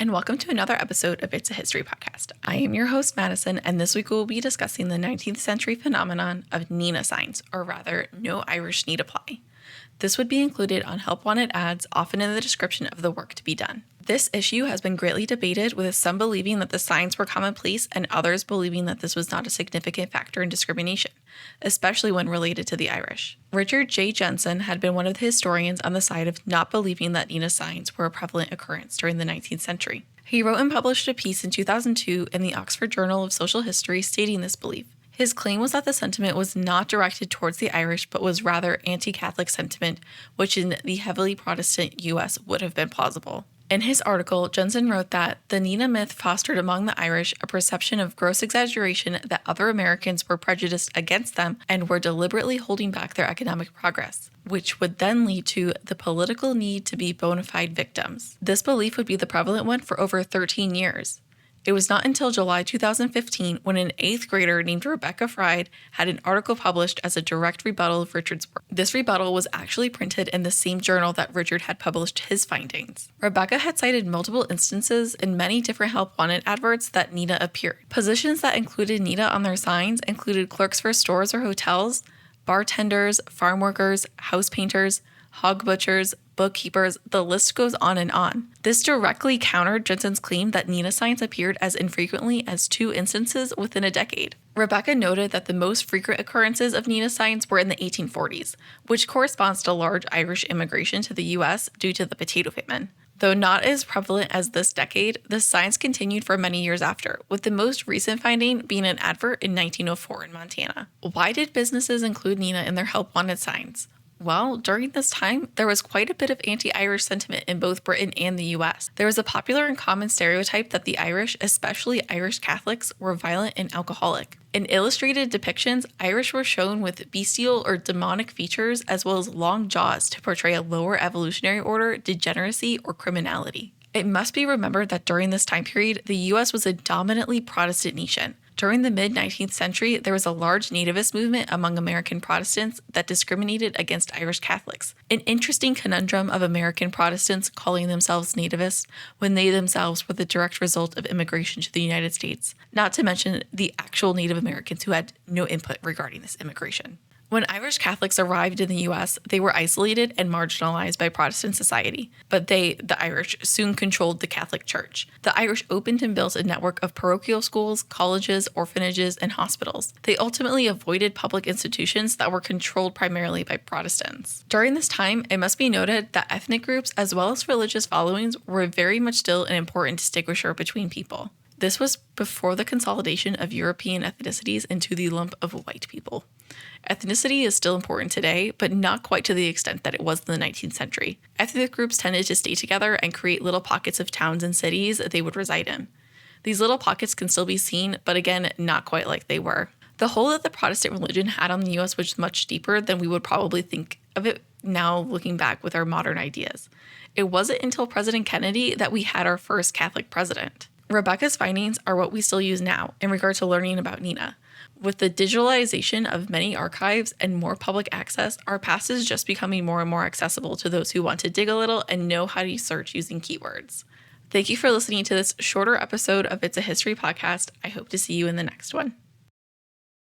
and welcome to another episode of It's a History Podcast. I am your host, Madison, and this week we'll be discussing the 19th century phenomenon of Nina signs, or rather, no Irish need apply. This would be included on help wanted ads, often in the description of the work to be done. This issue has been greatly debated, with some believing that the signs were commonplace and others believing that this was not a significant factor in discrimination, especially when related to the Irish. Richard J. Jensen had been one of the historians on the side of not believing that Nina signs were a prevalent occurrence during the 19th century. He wrote and published a piece in 2002 in the Oxford Journal of Social History stating this belief. His claim was that the sentiment was not directed towards the Irish, but was rather anti-Catholic sentiment, which in the heavily Protestant U.S. would have been plausible. In his article, Jensen wrote that the Nina myth fostered among the Irish a perception of gross exaggeration that other Americans were prejudiced against them and were deliberately holding back their economic progress, which would then lead to the political need to be bona fide victims. This belief would be the prevalent one for over 13 years. It was not until July 2015 when an 8th grader named Rebecca Fried had an article published as a direct rebuttal of Richard's work. This rebuttal was actually printed in the same journal that Richard had published his findings. Rebecca had cited multiple instances in many different help wanted adverts that Nina appeared. Positions that included Nina on their signs included clerks for stores or hotels, bartenders, farm workers, house painters, hog butchers, bookkeepers, the list goes on and on. This directly countered Jensen's claim that Nina signs appeared as infrequently as 2 instances within a decade. Rebecca noted that the most frequent occurrences of Nina signs were in the 1840s, which corresponds to large Irish immigration to the U.S. due to the potato famine. Though not as prevalent as this decade, the signs continued for many years after, with the most recent finding being an advert in 1904 in Montana. Why did businesses include Nina in their help wanted signs? Well, during this time, there was quite a bit of anti-Irish sentiment in both Britain and the US. There was a popular and common stereotype that the Irish, especially Irish Catholics, were violent and alcoholic. In illustrated depictions, Irish were shown with bestial or demonic features as well as long jaws to portray a lower evolutionary order, degeneracy, or criminality. It must be remembered that during this time period, the US was a dominantly Protestant nation. During the mid-19th century, there was a large nativist movement among American Protestants that discriminated against Irish Catholics, an interesting conundrum of American Protestants calling themselves nativists when they themselves were the direct result of immigration to the United States, not to mention the actual Native Americans who had no input regarding this immigration. When Irish Catholics arrived in the U.S., they were isolated and marginalized by Protestant society, but they, the Irish, soon controlled the Catholic Church. The Irish opened and built a network of parochial schools, colleges, orphanages, and hospitals. They ultimately avoided public institutions that were controlled primarily by Protestants. During this time, it must be noted that ethnic groups as well as religious followings were very much still an important distinguisher between people. This was before the consolidation of European ethnicities into the lump of white people. Ethnicity is still important today, but not quite to the extent that it was in the 19th century. Ethnic groups tended to stay together and create little pockets of towns and cities that they would reside in. These little pockets can still be seen, but again, not quite like they were. The hold that the Protestant religion had on the U.S. was much deeper than we would probably think of it now looking back with our modern ideas. It wasn't until President Kennedy that we had our first Catholic president. Rebecca's findings are what we still use now in regard to learning about Nina. With the digitalization of many archives and more public access, our past is just becoming more and more accessible to those who want to dig a little and know how to search using keywords. Thank you for listening to this shorter episode of It's a History Podcast. I hope to see you in the next one.